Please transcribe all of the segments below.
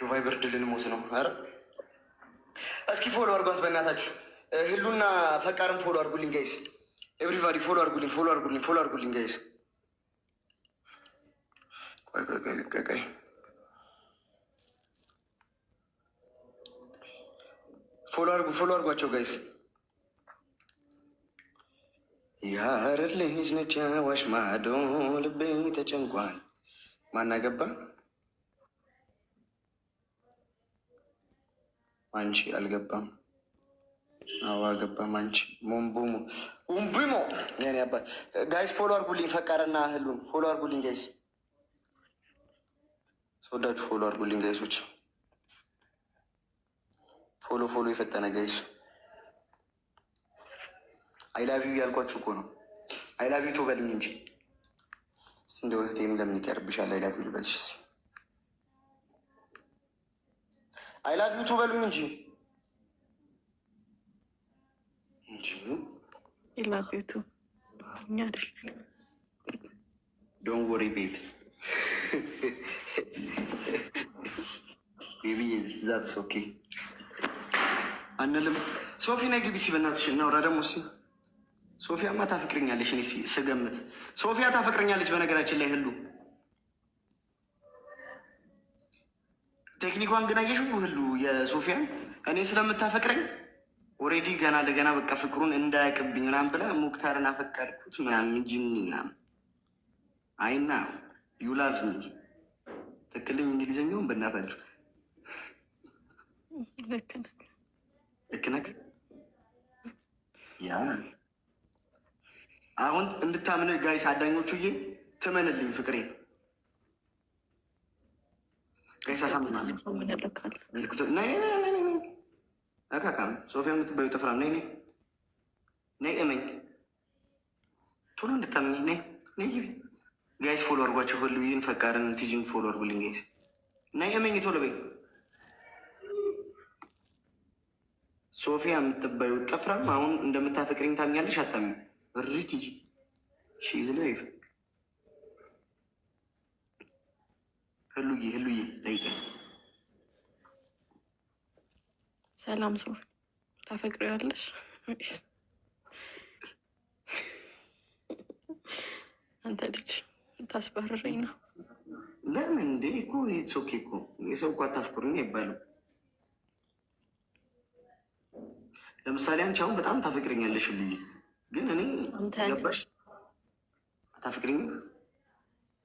ዱባይ ብርድ ልንሞት ነው። አረ እስኪ ፎሎ አድርጓት በእናታችሁ። ህሉና ፈቃርም ፎሎ አድርጉልኝ ጋይስ። ኤቭሪባዲ ፎሎ አድርጉልኝ፣ ፎሎ አድርጉልኝ፣ ፎሎ አድርጉልኝ ጋይስ። ቆይ ፎሎ አድርጓቸው ጋይስ። የሀረር ልጅ ነች አዋሽ ማዶ ልቤ ተጨንቋል። ማናገባ አንቺ አልገባም። አዋ ገባም አንቺ ሞምቡሞ ኡምቡሞ የኔ አባት ጋይስ ፎሎ አድርጉልኝ። ፈቃርና ህሉን ፎሎ አድርጉልኝ ጋይስ። ሰወዳችሁ ፎሎ አድርጉልኝ ጋይሶች። ፎሎ የፈጠነ ጋይስ። አይላቪው ያልኳችሁ እኮ ነው። አይላቪው ቶ በሉኝ እንጂ እስቲ እንደ እህቴም ለምን ይቀርብሻል? አይላቪው ልበልሽ እስኪ። አይላቪው ቶ በሉኝ እንጂ ኢላቪው ቱ እኛ አይደል? ዶንት ወሪ ቤቢ ቤቢ ዛትስ ኦኬ አንልም። ሶፊ ነይ ግቢ እስኪ በእናትሽ እናውራ ደግሞ እስኪ። ሶፊያማ ታፈቅረኛለች። እኔ ስገምት ሶፊያ ታፈቅረኛለች። በነገራችን ላይ ህሉ ቴክኒኳን ግን አየሽው? ህሉ የሶፊያን እኔ ስለምታፈቅረኝ ኦልሬዲ ገና ለገና በቃ ፍቅሩን እንዳያቅብኝ ምናምን ብላ ሙክታርን አፈቀርኩት ምናምን እንጂ ምናምን አይና ዩላቭ ሚ ትክክልም እንግሊዝኛውን በእናታችሁ ልክ ነህ። ያ አሁን እንድታምን ጋይስ አዳኞቹ ትመንልኝ ፍቅሬ ጋይስ አሳምናለሁ። አካካም ሶፊያ የምትባዩ ጥፍራም ነይ እመኝ ቶሎ እንድታምኝ ነይ ግቢ ጋይስ። ፎሎ አድርጓቸው ሁሉዬን ፈቃርን ቲጂን ፎሎ አድርጉልኝ ጋይስ። ነይ እመኝ ቶሎ በይ። ሶፊያ የምትባዩ ጥፍራም አሁን እንደምታፈቅሪኝ ታምኛለሽ አታምኝ? እሪ ቲጂ ሺዝ ላይፍ ህሉዬ ጠይቀኝ። ሰላም ሶፊ ታፈቅሪያለሽ? አንተ ልጅ ታስባርረኝ ነው። ለምን እንዴ? እኮ ሶኬ እኮ የሰው እኮ አታፍቅሩኝ አይባልም። ለምሳሌ አንቺ አሁን በጣም ታፈቅረኛለሽ ብዬ ግን እኔ ገባሽ አታፈቅሪኝም?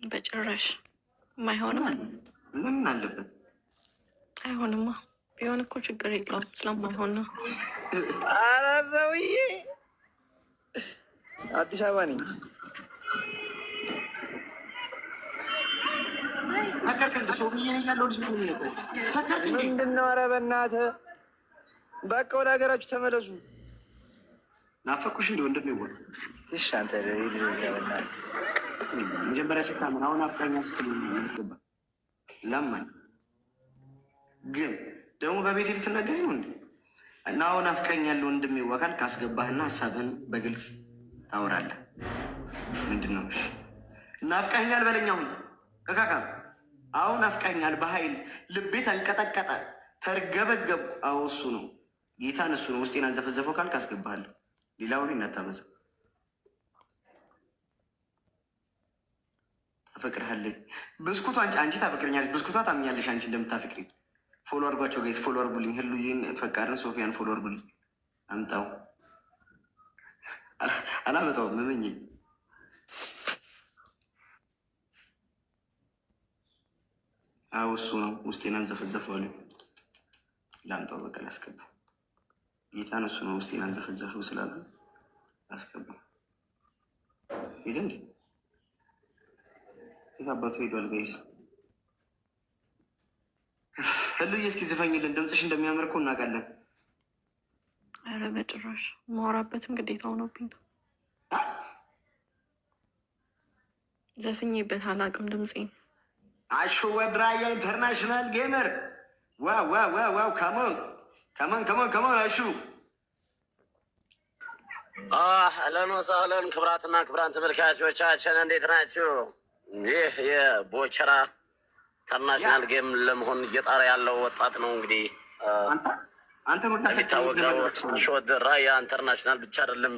በጭራሽ ማይሆንም። ለምን አለበት? አይሆንማ። ቢሆን እኮ ችግር የለውም ስለማይሆን ነው። ኧረ ሰውዬ አዲስ አበባ ነኝ። ተከርክንድ ሶፍዬ ነኝ ያለው ልጅ ምን ነው ተከርክንድ ምንድን ነው? ኧረ በእናትህ በቃ ወደ ሀገራችሁ ተመለሱ። ናፈኩሽ እንደ ወንድም ይወል ትሽ አንተ በእናትህ መጀመሪያ ስታምን አሁን አፍቃኛል ስትል ያስገባ ለማኝ ግን ደግሞ በቤት ልትናገሪ ነው እንዴ? እና አሁን አፍቃኛል ወንድም ይወካል ካስገባህና ሀሳብህን በግልጽ ታወራለህ። ምንድን ነው እሺ? እና አፍቃኛል በለኝ አሁን ከካካ አሁን አፍቃኛል በኃይል ልቤ ተንቀጠቀጠ ተርገበገብኩ። አዎ እሱ ነው ጌታን እሱ ነው ውስጤን አንዘፈዘፈው ካልክ አስገባሃለሁ። ሌላ ወሬ እናታበዛ። ታፈቅርሃለች ብስኩቷ አንቺ ታፈቅረኛለች። ብስኩቷ ታምኛለሽ አንቺ እንደምታፈቅሪ። ፎሎ አድርጓቸው ጋይስ፣ ፎሎ አድርጉልኝ። ህሉዬን ፈቃርን ሶፊያን ፎሎ አድርጉልኝ። አምጣው አላመጣውም መመኘኝ አዎ እሱ ነው ውስጤን አንዘፈዘፈው አለ። ላምጣው በቃ ላስገባ። ጌታን እሱ ነው ውስጤን አንዘፈዘፈው ስላሉ አስገባ። ሄደ እንዴ? የት አባቱ ሄዷል? ጋይስ ህሉዬ እስኪ ዝፈኝልን። ድምፅሽ እንደሚያምር እኮ እናውቃለን። ኧረ በጭራሽ ማውራበትም ግዴታ ሆኖብኝ ነው። ዘፍኜበት አላውቅም ድምፄን። አሹ ወድራያ ኢንተርናሽናል ጌመር ዋው ካሞን አሹ አህለን ወሰህለን ክብራትና ክብራን ተመልካቾቻችን እንዴት ናችሁ? ይህ የቦቸራ ኢንተርናሽናል ጌም ለመሆን እየጣረ ያለው ወጣት ነው። እንግዲህ አንተ የሚታወቀው አሸወት ራያ ኢንተርናሽናል ብቻ አይደለም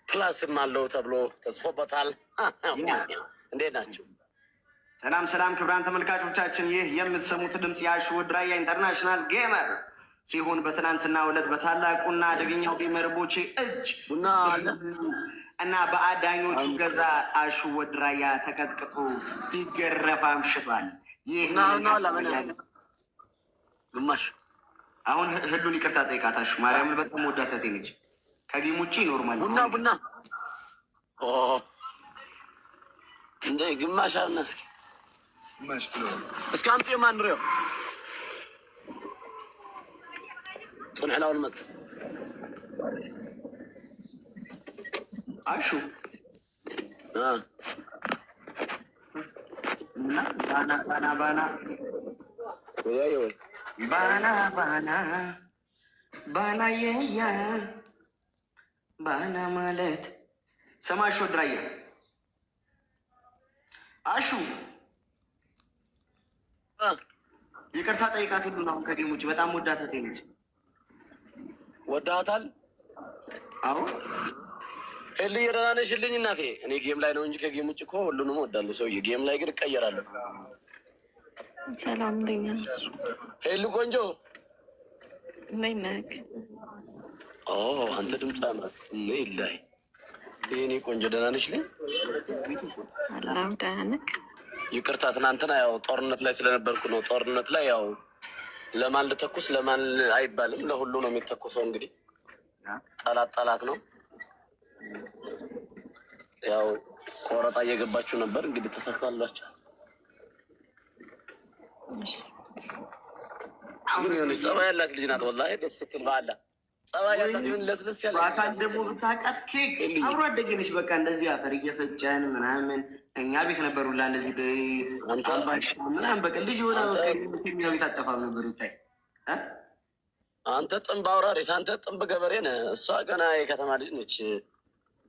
ፕላስም አለው ተብሎ ተጽፎበታል። እንዴት ናቸው? ሰላም ክብራን ተመልካቾቻችን፣ ይህ የምትሰሙት ድምፅ የአሸወት ራያ ኢንተርናሽናል ጌመር ሲሆን በትናንትናው ዕለት በታላቁና አደገኛው ጌመር ቦቼ እጅ እና በአዳኞቹ ገዛ አሸወት ራያ ተቀጥቅጦ ሲገረፍ አምሽቷል። ይህ ግማሽ አሁን ህሉን ይቅርታ ጠይቃታሹ ማርያምን በጣም ወዳተቴ ነች። ከጌም ውጭ ኖርማል ቡና እንደ ግማሽ አና እስኪ አምጪ ማንሪው صنعنا مت عاشو بانا يا بانا مالت سما شو درايا عاشو ይቅርታ ጠይቃት ሁሉ ነው። ከጌም ውጭ በጣም ወዳተቴ ነች። ወዳታል? አዎ ሄሉ ደህና ነሽልኝ እናቴ? እኔ ጌም ላይ ነው እንጂ ከጌም ውጭ እኮ ሁሉንም እወዳለሁ። ሰውዬ ጌም ላይ ግን እቀየራለሁ። ሰላም እንደኛ ሄሉ ቆንጆ ነኝ ነክ አንተ ድምፅ ያምራል። ነይ ላይ እኔ ቆንጆ ደህና ነሽልኝ? አላም ደህና ነክ? ይቅርታ ትናንትና ያው ጦርነት ላይ ስለነበርኩ ነው። ጦርነት ላይ ያው ለማን ልተኩስ ለማን አይባልም፣ ለሁሉ ነው የሚተኩሰው። እንግዲህ ጠላት ነው። ያው ቆረጣ እየገባችሁ ነበር። እንግዲህ ተሳክቷላችሁ። ግን የሆነች ጸባይ ያላት ልጅ ናት። ወላሂ ደስ ስትል በኋላ ጸባይ ያላት ይሁን ለስለስ ያለ አካል ደግሞ ብታውቃት ኬክ አብሮ አደጌ ነች። በቃ እንደዚህ አፈር እየፈጨን ምናምን እኛ ቤት ነበሩላ እንደዚህ አምባሽ ምናምን በቃ ልጅ ሆነ በቃ እኛ ቤት አጠፋም ነበር ይታይ። አንተ ጥንብ አውራሪስ፣ አንተ ጥንብ ገበሬ ነህ። እሷ ገና የከተማ ልጅ ነች።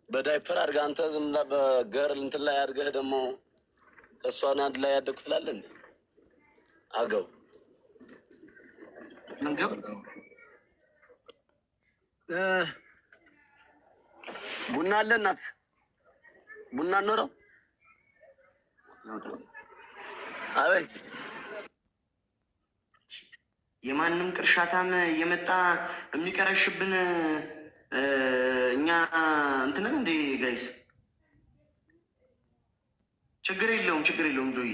በዳይፐር አድርገህ አንተ ዝም ብላ በገርል እንትን ላይ አድርገህ ደግሞ ከእሷን አንድ ላይ ያደግኩ ትላለህ። አገው መንገብ ቡና አለ እናት ቡና እንኖረው አይ የማንም ቅርሻታም የመጣ የሚቀረሽብን እኛ እንትንን እንዴ ጋይስ፣ ችግር የለውም ጆዬ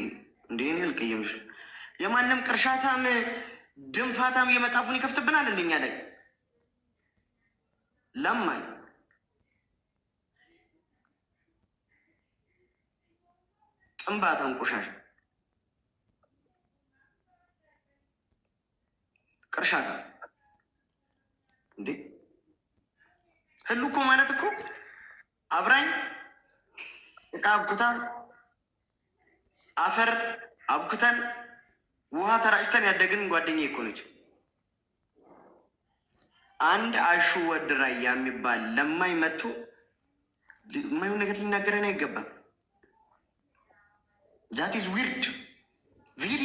እንዴ እኔ አልቀየምሽ። የማንም ቅርሻታም ድንፋታም የመጣፉን ይከፍትብናል እንደኛ ላይ ለማኝ ጥንባታም ቆሻሻ ቅርሻታ እንዴ ህሉ እኮ ማለት እኮ አብራኝ እቃ አብኩታ አፈር አብኩተን ውሃ ተራጭተን ያደግን ጓደኛዬ እኮ ነች። አንድ አሸወት ራያ የሚባል ለማኝ መጥቶ የማይሆን ነገር ሊናገረን አይገባም። ዛት ኢዝ ዊርድ ቬሪ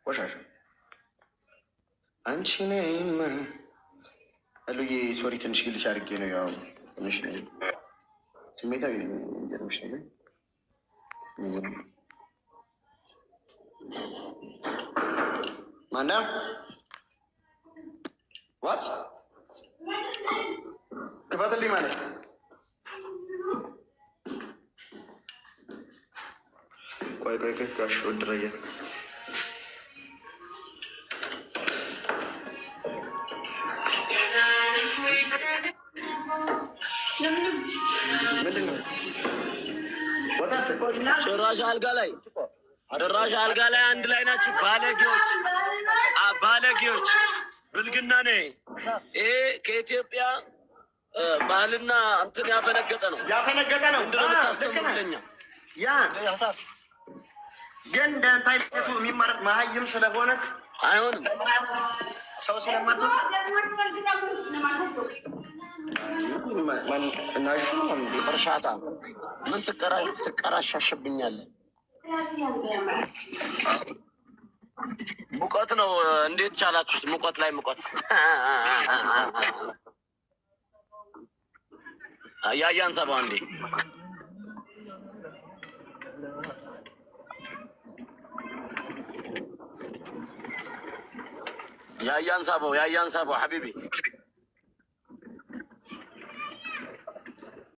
ቆሻሻ አንቺ ነይማ አሉዬ። ሶሪ ትንሽ ግልሽ አድርጌ ነው። ያው ትንሽ ስሜታዊ ነኝ። የሚገርምሽ ነገር ማነው? ዋት ክፈትልኝ ማለት ቆይ አሸወት ራያ ምንድን ነው? ጭራሽ አልጋ ላይ አንድ ላይ ናችሁ ባለጌዎች። ብልግና ነ ይሄ ከኢትዮጵያ ባህልና እንትን ያፈነገጠ ነው። ምንድነው የምታስተምሩለኛ? ግን እንዳንተ አይነቱ የሚመረጥ መሀይም ስለሆነ አይሆንም። ሰው ስለማት ናሹ እርሻታ ምን ትቀራሻሽብኛለህ? ሙቀት ነው። እንዴት ቻላችሁት? ሙቀት ላይ ሙቀት። ያያን ሰባው እንዴ ያያን ሰባው ሐቢቢ